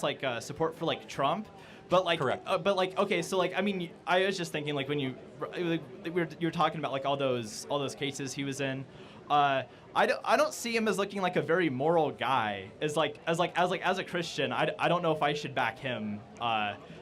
like support for like Trump, but like, Correct. okay, so like, I mean, I was just thinking like when you're talking about like all those cases he was in, I don't see him as looking like a very moral guy. As a Christian, I don't know if I should back him.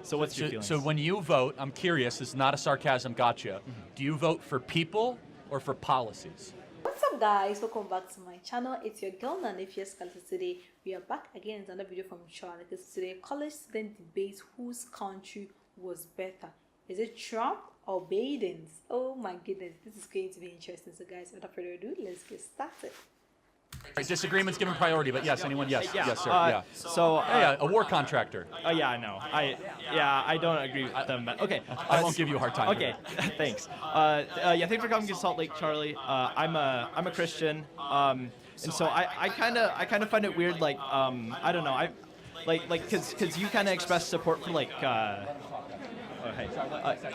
So what's your feelings? So when you vote, I'm curious. This is not a sarcasm. Gotcha. Do you vote for people or for policies? What's up guys, welcome back to my channel. It's your girl Nana. Today we are back again with another video from Charlotte. Today college student debates whose country was better. Is it Trump or Biden's? Oh my goodness, this is going to be interesting. So guys, without further ado, let's get started. Right, disagreements given priority, but yes, anyone? Yes, yes, sir. Yeah. So A war contractor. Oh yeah, I know. I don't agree with them. But okay, I won't give you a hard time. Okay, thanks. Yeah, thanks for coming to Salt Lake, Charlie. I'm a Christian, and so I kind of find it weird. Like I don't know. Because you kind of express support for like. Hey.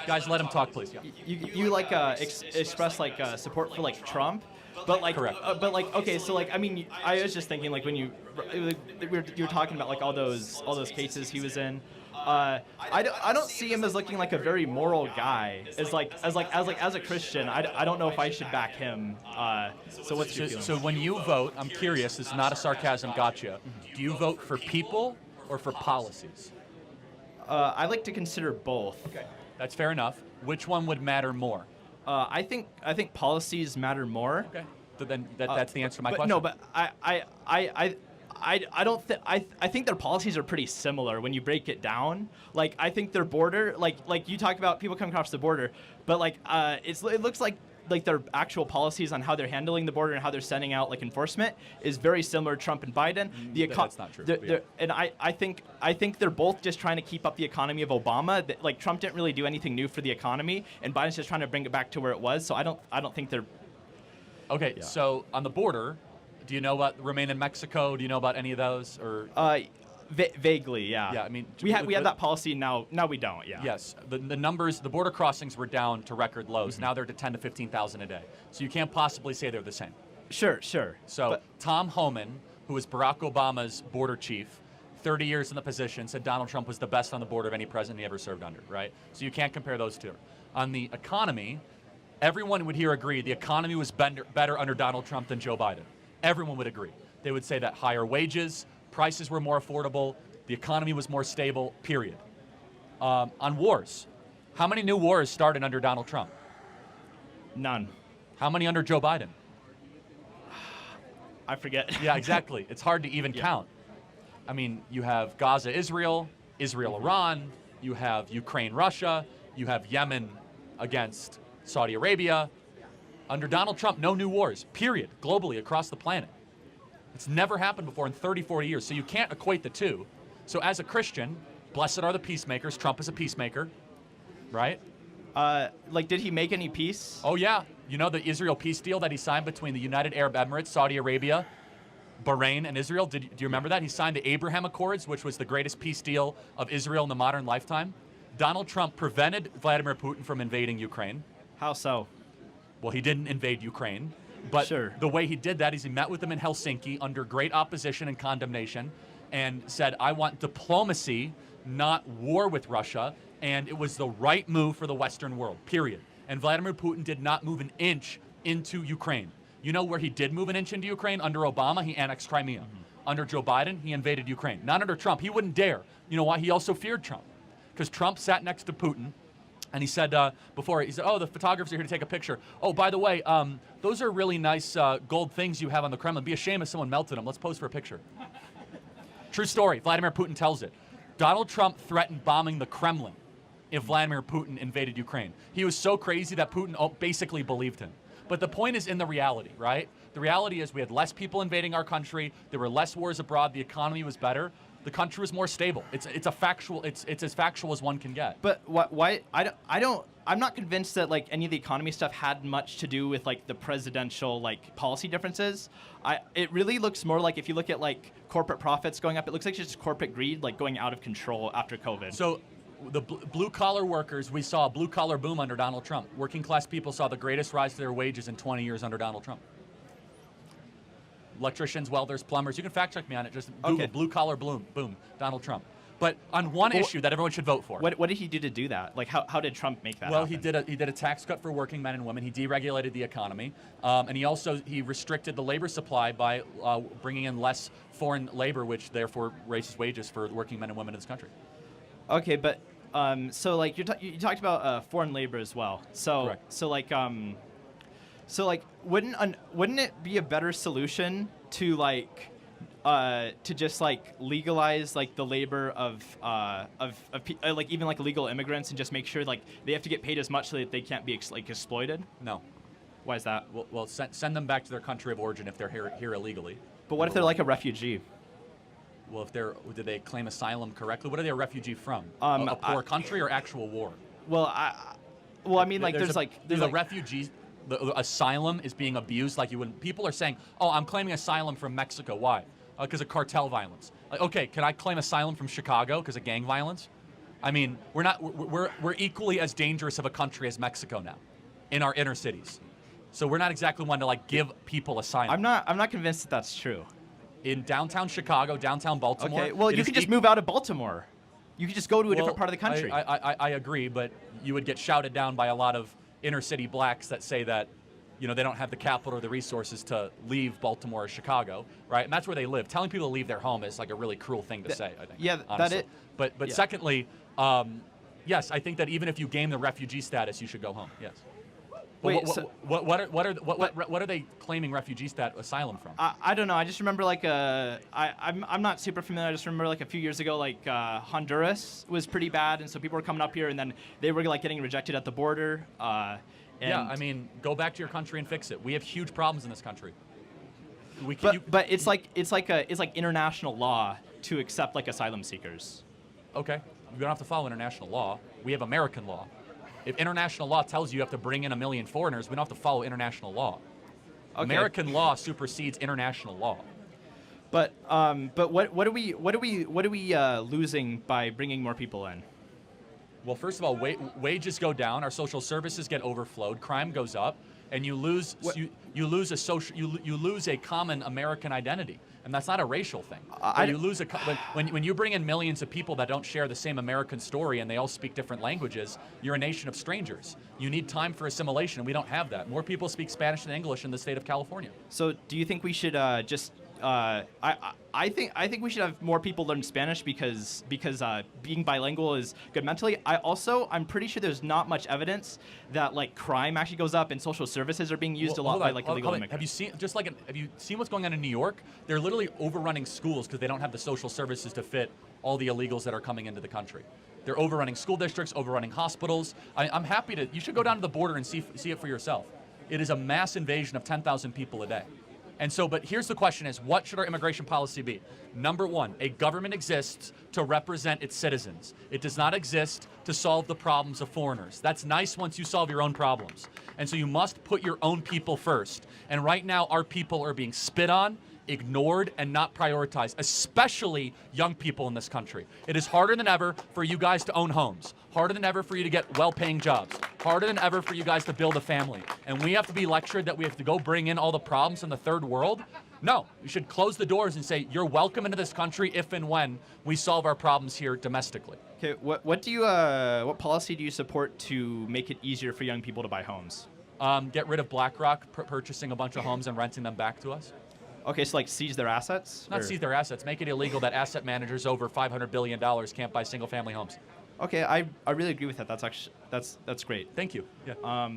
Guys, let him talk, please. Yeah. You like express like support for like Trump. But like, correct. But like, okay, so like, I mean, I was just thinking like when you're talking about like all those cases he was in, I don't see him as looking like a very moral guy. As a Christian, I don't know if I should back him. So what's your feelings? So when you vote, I'm curious. This is not a sarcasm. Gotcha. Do you vote for people or for policies? I like to consider both. Okay, that's fair enough. Which one would matter more? I think policies matter more. Okay, so then that's the answer to my but question. No, but I don't think I think their policies are pretty similar when you break it down. Like I think their border, like you talk about people coming across the border, but like it looks like their actual policies on how they're handling the border and how they're sending out like enforcement is very similar to Trump and Biden. That's not true. And I think they're both just trying to keep up the economy of Obama. Like Trump didn't really do anything new for the economy, and Biden's just trying to bring it back to where it was. So I don't think they're. Okay, yeah. So on the border, do you know about Remain in Mexico? Do you know about any of those or? Vaguely, yeah. Yeah, I mean, we have that policy now. Now we don't. Yeah. Yes, the numbers, the border crossings were down to record lows. Now they're to 10 to 15,000 a day. So you can't possibly say they're the same. Sure. So Tom Homan, who was Barack Obama's border chief, 30 years in the position, said Donald Trump was the best on the border of any president he ever served under. Right. So you can't compare those two. On the economy, everyone would here agree the economy was better under Donald Trump than Joe Biden. Everyone would agree. They would say that higher wages, prices were more affordable, the economy was more stable, period. On wars, how many new wars started under Donald Trump? None. How many under Joe Biden? I forget. Yeah, exactly. It's hard to even count. I mean, you have Gaza, Israel, Iran, you have Ukraine, Russia, you have Yemen against Saudi Arabia. Under Donald Trump, no new wars, period, globally, across the planet. It's never happened before in 30, 40 years, so you can't equate the two. So as a Christian, blessed are the peacemakers. Trump is a peacemaker, right? Like, did he make any peace? Oh, yeah. You know the Israel peace deal that he signed between the United Arab Emirates, Saudi Arabia, Bahrain, and Israel? Do you remember that? He signed the Abraham Accords, which was the greatest peace deal of Israel in the modern lifetime. Donald Trump prevented Vladimir Putin from invading Ukraine. How so? Well, he didn't invade Ukraine. But sure. The way he did that is he met with them in Helsinki under great opposition and condemnation and said, I want diplomacy, not war with Russia. And it was the right move for the Western world, period. And Vladimir Putin did not move an inch into Ukraine. You know where he did move an inch into Ukraine? Under Obama, he annexed Crimea. Under Joe Biden, he invaded Ukraine. Not under Trump. He wouldn't dare. You know why? He also feared Trump. Because Trump sat next to Putin. And he said before, he said, oh, the photographers are here to take a picture. Oh, by the way, those are really nice gold things you have on the Kremlin. It'd be a shame if someone melted them. Let's pose for a picture. True story. Vladimir Putin tells it. Donald Trump threatened bombing the Kremlin if Vladimir Putin invaded Ukraine. He was so crazy that Putin basically believed him. But the point is in the reality, right? The reality is we had less people invading our country. There were less wars abroad. The economy was better. The country was more stable. It's as factual as one can get. But why I'm not convinced that like any of the economy stuff had much to do with like the presidential like policy differences. It really looks more like if you look at like corporate profits going up, it looks like just corporate greed like going out of control after COVID. So the blue collar workers, we saw a blue collar boom under Donald Trump. Working class people saw the greatest rise to their wages in 20 years under Donald Trump. Electricians, welders, plumbers. You can fact check me on it. Just Google Okay. blue collar boom, Donald Trump. But on one issue that everyone should vote for. What did he do to do that? Like, how did Trump make that Well, happen? he did a tax cut for working men and women. He deregulated the economy, and he restricted the labor supply by bringing in less foreign labor, which therefore raises wages for working men and women in this country. Okay, but so like you talked about foreign labor as well. So Correct. so like wouldn't it be a better solution to like to just like legalize like the labor of like even like illegal immigrants and just make sure like they have to get paid as much so that they can't be like exploited? No. Why is that? Well, send them back to their country of origin if they're here illegally. But what if they're like a refugee? Well, did they claim asylum correctly? What are they a refugee from? Um, a poor country or actual war? Well, I mean like there's a refugee. The asylum is being abused like you wouldn't. People are saying, "Oh, I'm claiming asylum from Mexico. Why? Because of cartel violence." Like, okay, can I claim asylum from Chicago because of gang violence? I mean, we're equally as dangerous of a country as Mexico now, in our inner cities. So we're not exactly one to like give people asylum. I'm not convinced that that's true. In downtown Chicago, downtown Baltimore. Okay, well you could just move out of Baltimore. You could just go to a different part of the country. I agree, but you would get shouted down by a lot of inner city blacks that say that, you know, they don't have the capital or the resources to leave Baltimore or Chicago, right? And that's where they live. Telling people to leave their home is like a really cruel thing to say, I think. Yeah, honestly. that it. But yeah. secondly, yes, I think that even if you gain the refugee status, you should go home. Yes. Wait, what are they claiming refugee asylum from? I don't know. I just remember like I'm not super familiar. I just remember like a few years ago, like Honduras was pretty bad, and so people were coming up here, and then they were like getting rejected at the border. Yeah, I mean, go back to your country and fix it. We have huge problems in this country. But it's like international law to accept like asylum seekers. Okay, you don't have to follow international law. We have American law. If international law tells you have to bring in 1 million foreigners, we don't have to follow international law. Okay. American law supersedes international law. But what are we losing by bringing more people in? Well, first of all, wages go down, our social services get overflowed, crime goes up, and you lose you lose a common American identity, and that's not a racial thing. When you bring in millions of people that don't share the same American story and they all speak different languages, you're a nation of strangers. You need time for assimilation, and we don't have that. More people speak Spanish than English in the state of California. So do you think we should just I think we should have more people learn Spanish because being bilingual is good mentally. I'm pretty sure there's not much evidence that like crime actually goes up and social services are being used a lot by like illegal immigrants. Have you seen what's going on in New York? They're literally overrunning schools because they don't have the social services to fit all the illegals that are coming into the country. They're overrunning school districts, overrunning hospitals. I'm happy to. You should go down to the border and see it for yourself. It is a mass invasion of 10,000 people a day. And so, but here's the question is, what should our immigration policy be? Number one, a government exists to represent its citizens. It does not exist to solve the problems of foreigners. That's nice once you solve your own problems. And so you must put your own people first. And right now, our people are being spit on, ignored, and not prioritized, especially young people in this country. It is harder than ever for you guys to own homes, harder than ever for you to get well-paying jobs, harder than ever for you guys to build a family. And we have to be lectured that we have to go bring in all the problems from the third world? No, we should close the doors and say, you're welcome into this country if and when we solve our problems here domestically. Okay, what policy do you support to make it easier for young people to buy homes? Get rid of BlackRock purchasing a bunch of homes and renting them back to us. Okay, so like seize their assets? Not seize their assets. Make it illegal that asset managers over $500 billion can't buy single-family homes. Okay, I really agree with that. That's great. Thank you. Yeah.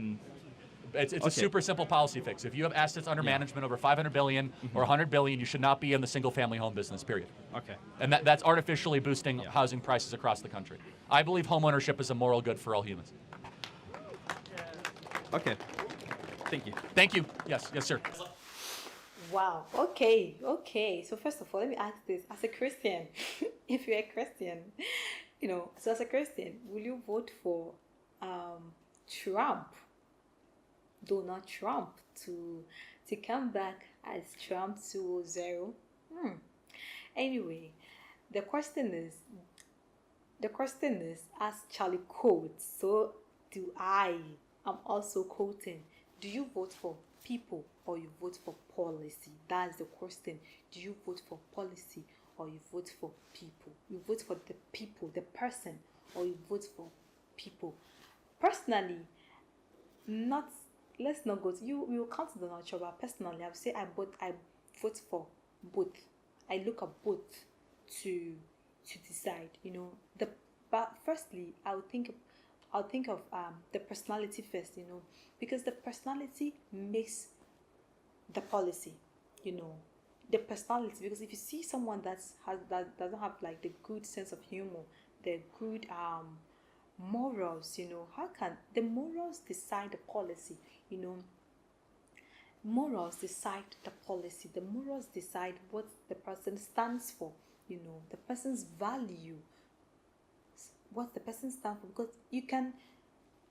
It's okay. a super simple policy fix. If you have assets under management over $500 billion or $100 billion, you should not be in the single-family home business. Period. Okay. And that's artificially boosting housing prices across the country. I believe homeownership is a moral good for all humans. Okay. Thank you. Thank you. Yes, sir. Wow. Okay. So first of all, let me ask this: as a Christian, if you're a Christian, so as a Christian, will you vote for Trump, Donald Trump, to come back as Trump 2.0? Anyway, the question is, as Charlie quotes, so do I. I'm also quoting. Do you vote for people or you vote for policy? That's the question. Do you vote for policy or you vote for people? You vote for the people, the person, or you vote for people? Personally, not let's not go to you. We will come to Donald Trump. But personally, I would say I vote for both. I look at both to decide. But firstly, I'll think of the personality first. Because the personality makes the policy. The personality, because if you see someone that doesn't have like the good sense of humor, the good morals, how can the morals decide the policy? Morals decide the policy. The morals decide what the person stands for, the person's value, what the person stands for. Because you can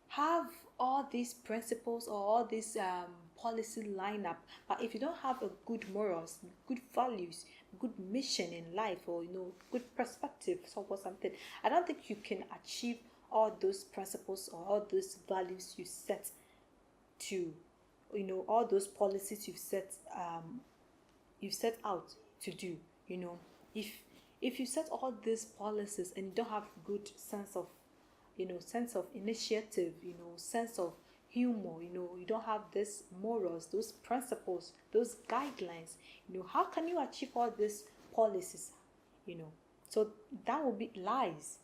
have all these principles or all this policy lineup, but if you don't have a good morals, good values, good mission in life, or good perspective or something, I don't think you can achieve all those principles or all those values you set to all those policies you've set out to do. If you set all these policies and you don't have good sense of initiative, sense of humor, you don't have these morals, those principles, those guidelines, how can you achieve all these policies? So that will be lies.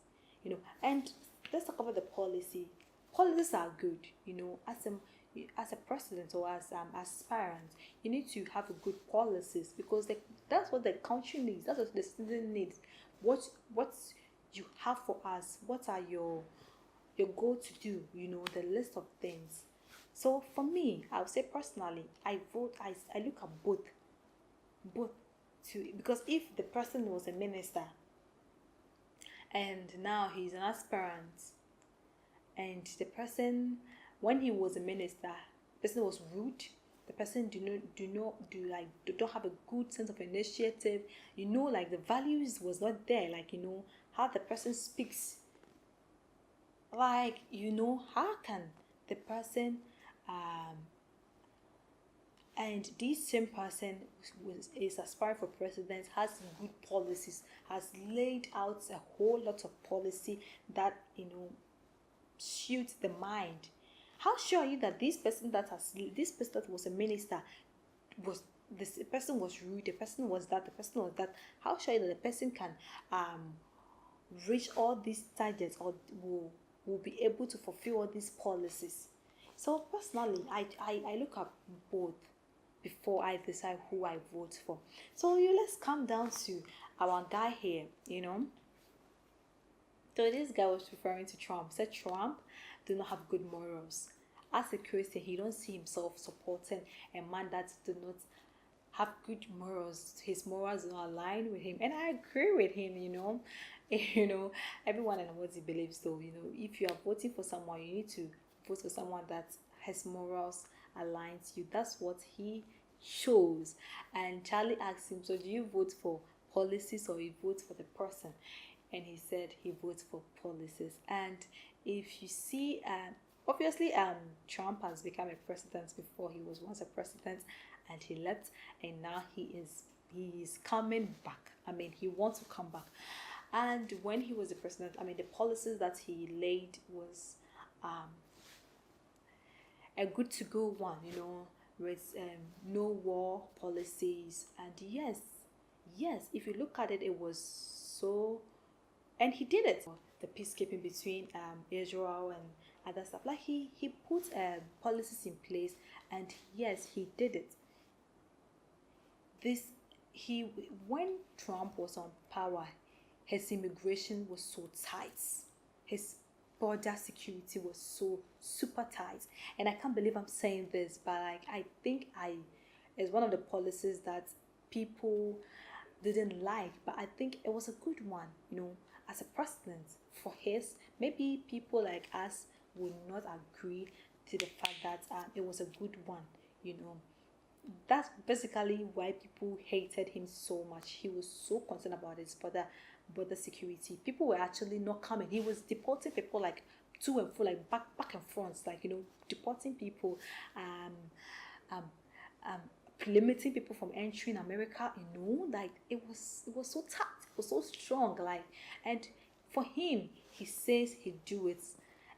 And let's talk about the policy. Policies are good, as a president or as aspirant, you need to have a good policies, because that's what the country needs, that's what the citizen needs. What you have for us, what are your goal to do, the list of things. So for me, I would say personally, I look at both too, because if the person was a minister and now he's an aspirant, and the person, when he was a minister, the person was rude, the person don't have a good sense of initiative, like the values was not there, like how the person speaks, like how can the person and this same person is aspiring for president, has good policies, has laid out a whole lot of policy that suits the mind. How sure are you that this person that was a minister was this person was rude, the person was that, the person was that? How sure are you that the person can reach all these targets, or will be able to fulfill all these policies? So personally, I look at both before I decide who I vote for. So let's come down to our guy here. So this guy was referring to Trump. He said Trump do not have good morals. As a Christian, he don't see himself supporting a man that do not have good morals. His morals don't align with him, and I agree with him. Everyone and what he believes. So if you are voting for someone, you need to vote for someone that his morals aligns you. That's what he shows. And Charlie asked him, so do you vote for policies or you vote for the person? And he said he votes for policies. And if you see, obviously Trump has become a president before. He was once a president and he left, and now he is coming back. He wants to come back. And when he was the president, the policies that he laid was a good to go one, with no war policies. And yes, if you look at it, it was so, and he did it. The peacekeeping between Israel and other stuff, like he put policies in place, and yes, he did it. When Trump was on power, his immigration was so tight, his border security was so super tight, and I can't believe I'm saying this, but I think it's one of the policies that people didn't like, but I think it was a good one, as a president. For his, maybe people like us would not agree to the fact that it was a good one, That's basically why people hated him so much. He was so concerned about his border security. People were actually not coming. He was deporting people like to and fro, like back and front, like deporting people, limiting people from entering America, like it was so tough, it was so strong, like, and for him, he says he do it.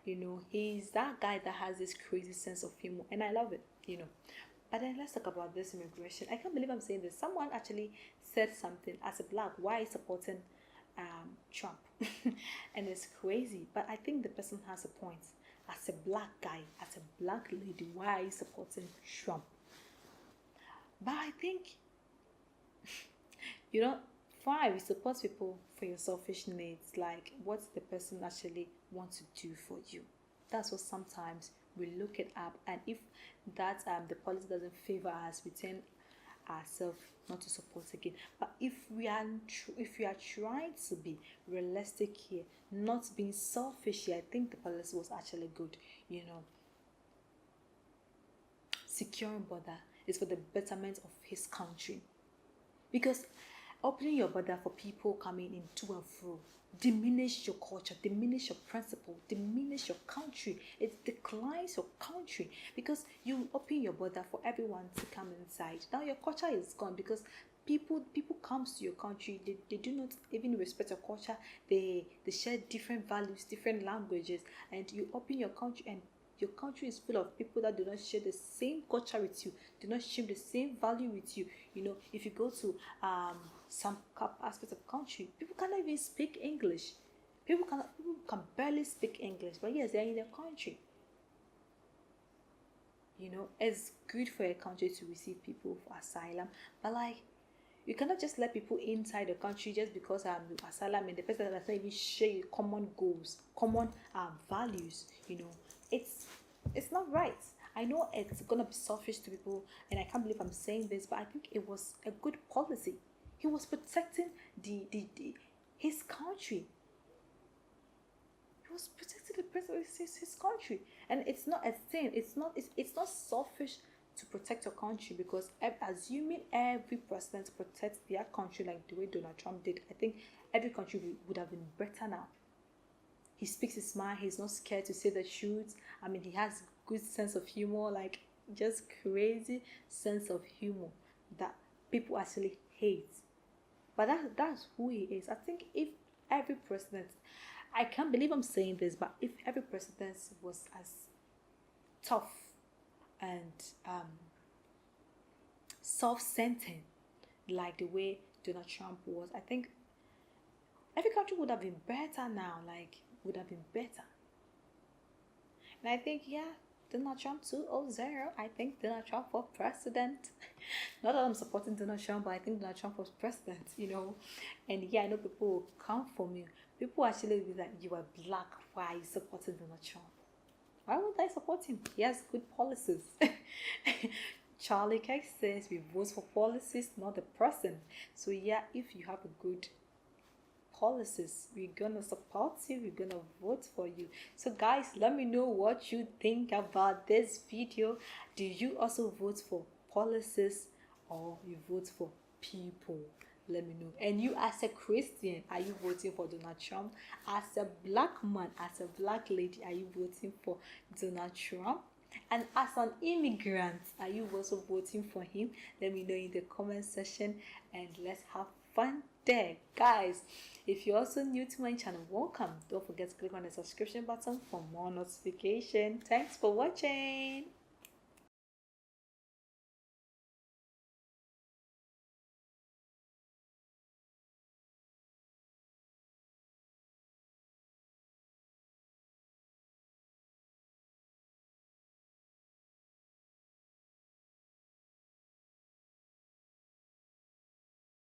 He's that guy that has this crazy sense of humor, and I love it. But then let's talk about this immigration. I can't believe I'm saying this. Someone actually said something as a black, why is supporting Trump? And it's crazy, but I think the person has a point. As a black guy, as a black lady, why are you supporting Trump? But I think, fine, we support people for your selfish needs, like what's the person actually want to do for you. That's what sometimes we look it up, and if that the policy doesn't favor us, we tend ourselves not to support again. But if we are trying to be realistic here, not being selfish here, I think the policy was actually good. Securing border is for the betterment of his country, because opening your border for people coming in to and fro diminish your culture, diminish your principle, diminish your country. It declines your country, because you open your border for everyone to come inside. Now your culture is gone, because people comes to your country, they do not even respect your culture. They share different values, different languages, and you open your country, and your country is full of people that do not share the same culture with you, do not share the same value with you. If you go to some aspects of country, people cannot even speak English. People can barely speak English, but yes, they're in their country. It's good for a country to receive people for asylum, but like, you cannot just let people inside the country just because asylum, and the person does not even share common goals, common values. It's not right. I know it's gonna be selfish to people, and I can't believe I'm saying this, but I think it was a good policy. He was protecting his country. He was protecting the president of his country, and it's not a thing. It's not selfish to protect your country, because assuming every president protects their country like the way Donald Trump did, I think every country would have been better now. He speaks his mind. He's not scared to say the truth. I mean, he has good sense of humor, like just crazy sense of humor that people actually hate. But that's who he is. I think if every president, I can't believe I'm saying this, but if every president was as tough and self-centered like the way Donald Trump was, I think every country would have been better now, would have been better. And I think, Donald Trump 2.0. I think Donald Trump for president. Not that I'm supporting Donald Trump, but I think Donald Trump was president, And I know people will come for me. People actually be like, you are black, why are you supporting Donald Trump? Why would I support him? He has good policies. Charlie Kirk says we vote for policies, not the person. So if you have a good policies, we're gonna support you, we're gonna vote for you. So guys, let me know what you think about this video. Do you also vote for policies, or you vote for people? Let me know. And you, as a Christian, are you voting for Donald Trump? As a black man, as a black lady, are you voting for Donald Trump? And as an immigrant, are you also voting for him? Let me know in the comment section, and let's have fun there. Guys, if you're also new to my channel, welcome. Don't forget to click on the subscription button for more notification. Thanks for watching.